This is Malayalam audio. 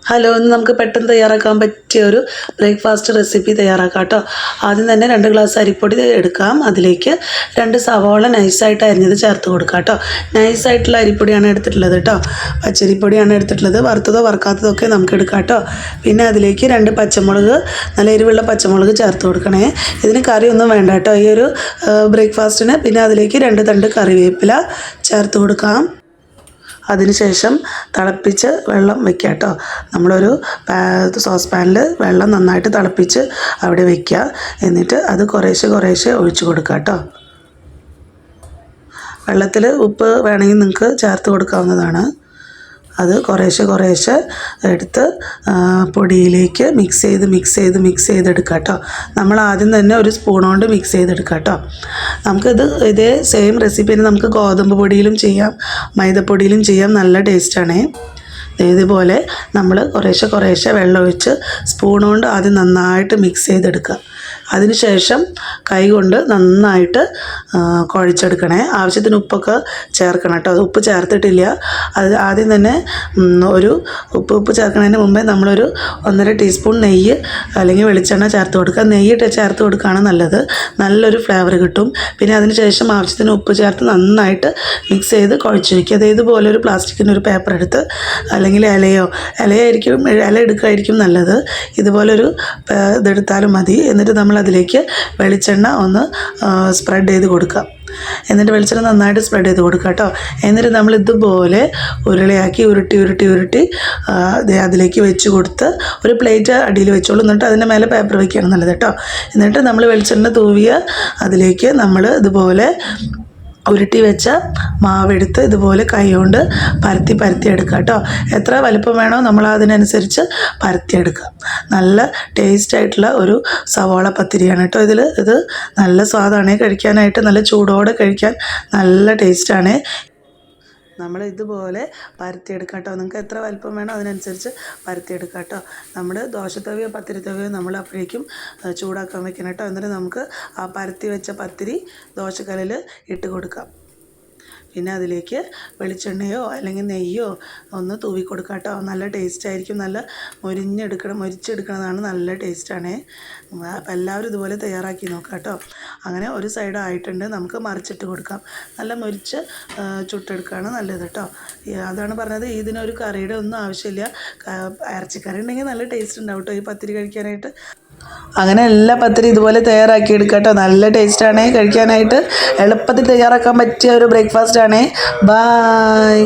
ഹലോ, ഇന്ന് നമുക്ക് പെട്ടെന്ന് തയ്യാറാക്കാൻ പറ്റിയ ഒരു ബ്രേക്ക്ഫാസ്റ്റ് റെസിപ്പി തയ്യാറാക്കാം കേട്ടോ. ആദ്യം തന്നെ 2 ഗ്ലാസ് അരിപ്പൊടി എടുക്കാം. അതിലേക്ക് 2 സവാള നൈസായിട്ട് അരിഞ്ഞത് ചേർത്ത് കൊടുക്കാം കേട്ടോ. നൈസായിട്ടുള്ള അരിപ്പൊടിയാണ് എടുത്തിട്ടുള്ളത് കേട്ടോ. പച്ചരിപ്പൊടിയാണ് എടുത്തിട്ടുള്ളത്. വറുത്തതോ വറുക്കാത്തതോ ഒക്കെ നമുക്ക് എടുക്കാം കേട്ടോ. പിന്നെ അതിലേക്ക് 2 പച്ചമുളക്, നല്ല എരിവുള്ള പച്ചമുളക് ചേർത്ത് കൊടുക്കണേ. ഇതിന് കറിയൊന്നും വേണ്ട കേട്ടോ ഈ ഒരു ബ്രേക്ക്ഫാസ്റ്റിന്. പിന്നെ അതിലേക്ക് 2 തണ്ട് കറിവേപ്പില ചേർത്ത് കൊടുക്കാം. അതിനുശേഷം തിളപ്പിച്ച് വെള്ളം വയ്ക്കുക കേട്ടോ. നമ്മളൊരു സോസ് പാനിൽ വെള്ളം നന്നായിട്ട് തിളപ്പിച്ച് അവിടെ വയ്ക്കുക. എന്നിട്ട് അത് കുറേശ്ശെ ഒഴിച്ച് കൊടുക്കുക കേട്ടോ. വെള്ളത്തിൽ ഉപ്പ് വേണമെങ്കിൽ നിങ്ങൾക്ക് ചേർത്ത് കൊടുക്കാവുന്നതാണ്. അത് കുറേശ്ശെ എടുത്ത് പൊടിയിലേക്ക് മിക്സ് ചെയ്തെടുക്കുക കേട്ടോ. നമ്മൾ ആദ്യം തന്നെ ഒരു സ്പൂൺ കൊണ്ട് മിക്സ് ചെയ്തെടുക്കുക കേട്ടോ. ഇതേ സെയിം റെസിപ്പീനെ നമുക്ക് ഗോതമ്പ് പൊടിയിലും ചെയ്യാം, മൈദപ്പൊടിയിലും ചെയ്യാം. നല്ല ടേസ്റ്റാണേ. ഇതുപോലെ നമ്മൾ കുറേശ്ശെ വെള്ളം ഒഴിച്ച് സ്പൂൺ കൊണ്ട് ആദ്യം നന്നായിട്ട് മിക്സ് ചെയ്തെടുക്കുക. അതിനുശേഷം കൈ കൊണ്ട് നന്നായിട്ട് കുഴച്ചെടുക്കണേ. ആവശ്യത്തിന് ഉപ്പൊക്കെ ചേർക്കണം കേട്ടോ. അത് ഉപ്പ് ചേർത്തിട്ടില്ല. അത് ആദ്യം തന്നെ ഒരു ഉപ്പ് ചേർക്കുന്നതിന് മുമ്പേ നമ്മളൊരു 1.5 ടീസ്പൂൺ നെയ്യ് അല്ലെങ്കിൽ വെളിച്ചെണ്ണ ചേർത്ത് കൊടുക്കുക. നെയ്യിട്ട് ചേർത്ത് കൊടുക്കുകയാണ് നല്ലത്. നല്ലൊരു ഫ്ലേവർ കിട്ടും. പിന്നെ അതിനുശേഷം ആവശ്യത്തിന് ഉപ്പ് ചേർത്ത് നന്നായിട്ട് മിക്സ് ചെയ്ത് കുഴച്ച് വയ്ക്കുക. ഇതുപോലെ ഒരു പ്ലാസ്റ്റിക്കിൻ്റെ ഒരു പേപ്പർ എടുത്ത്, അല്ലെങ്കിൽ ഇല എടുക്കുകയായിരിക്കും നല്ലത്. ഇതുപോലൊരു ഇതെടുത്താലും മതി. എന്നിട്ട് നമ്മൾ അതിലേക്ക് വെളിച്ചെണ്ണ ഒന്ന് സ്പ്രെഡ് ചെയ്ത് കൊടുക്കുക. എന്നിട്ട് വെളിച്ചെണ്ണ നന്നായിട്ട് സ്പ്രെഡ് ചെയ്ത് കൊടുക്കുക കേട്ടോ. എന്നിട്ട് നമ്മൾ ഇതുപോലെ ഉരുളയാക്കി ഉരുട്ടി അതിലേക്ക് വെച്ച് കൊടുത്ത് ഒരു പ്ലേറ്റ് അടിയിൽ വെച്ചോളൂ. എന്നിട്ട് അതിൻ്റെ മേലെ പേപ്പർ വയ്ക്കുകയാണ് നല്ലത് കേട്ടോ. എന്നിട്ട് നമ്മൾ വെളിച്ചെണ്ണ തൂവിയ അതിലേക്ക് നമ്മൾ ഇതുപോലെ ഉരുട്ടി വെച്ച മാവെടുത്ത് ഇതുപോലെ കൈ കൊണ്ട് പരത്തി എടുക്കുക കേട്ടോ. എത്ര വലുപ്പം വേണോ നമ്മൾ അതിനനുസരിച്ച് പരത്തിയെടുക്കുക. നല്ല ടേസ്റ്റായിട്ടുള്ള ഒരു സവാള പത്തിരിയാണ് കേട്ടോ. ഇത് നല്ല സ്വാദാണ് കഴിക്കാനായിട്ട്. നല്ല ചൂടോടെ കഴിക്കാൻ നല്ല ടേസ്റ്റാണ്. നമ്മൾ ഇതുപോലെ പരത്തിയെടുക്കാം കേട്ടോ. നിങ്ങൾക്ക് എത്ര വലിപ്പം വേണോ അതിനനുസരിച്ച് പരത്തിയെടുക്കാം കേട്ടോ. നമ്മൾ ദോശത്തവയോ പത്തിരിത്തവയോ നമ്മൾ അപ്പോഴേക്കും ചൂടാക്കാൻ വെക്കണം കേട്ടോ. എന്നിട്ട് നമുക്ക് ആ പരത്തി വെച്ച പത്തിരി ദോശക്കല്ലിൽ ഇട്ട് കൊടുക്കാം. പിന്നെ അതിലേക്ക് വെളിച്ചെണ്ണയോ അല്ലെങ്കിൽ നെയ്യോ ഒന്ന് തൂവി കൊടുക്കാം കേട്ടോ. നല്ല ടേസ്റ്റായിരിക്കും. നല്ല മൊരിച്ചെടുക്കണതാണ്. നല്ല ടേസ്റ്റാണ്. അപ്പോൾ എല്ലാവരും ഇതുപോലെ തയ്യാറാക്കി നോക്കാം കേട്ടോ. അങ്ങനെ ഒരു സൈഡ് ആയിട്ടുണ്ട്. നമുക്ക് മറിച്ചിട്ട് കൊടുക്കാം. നല്ല മൊരിച്ച് ചുട്ടെടുക്കുകയാണ് നല്ലത് കേട്ടോ. അതാണ് പറഞ്ഞത്, ഇതിനൊരു കറിയുടെ ഒന്നും ആവശ്യമില്ല. ഇറച്ചിക്കറി ഉണ്ടെങ്കിൽ നല്ല ടേസ്റ്റ് ഉണ്ടാവും കേട്ടോ ഈ പത്തിരി കഴിക്കാനായിട്ട്. അങ്ങനെ എല്ലാ പത്തിരി ഇതുപോലെ തയ്യാറാക്കി എടുക്കുക കേട്ടോ. നല്ല ടേസ്റ്റാണ് കഴിക്കാനായിട്ട്. എളുപ്പത്തിൽ തയ്യാറാക്കാൻ പറ്റിയ ഒരു ബ്രേക്ക്ഫാസ്റ്റ് ആണ്. ബായ്.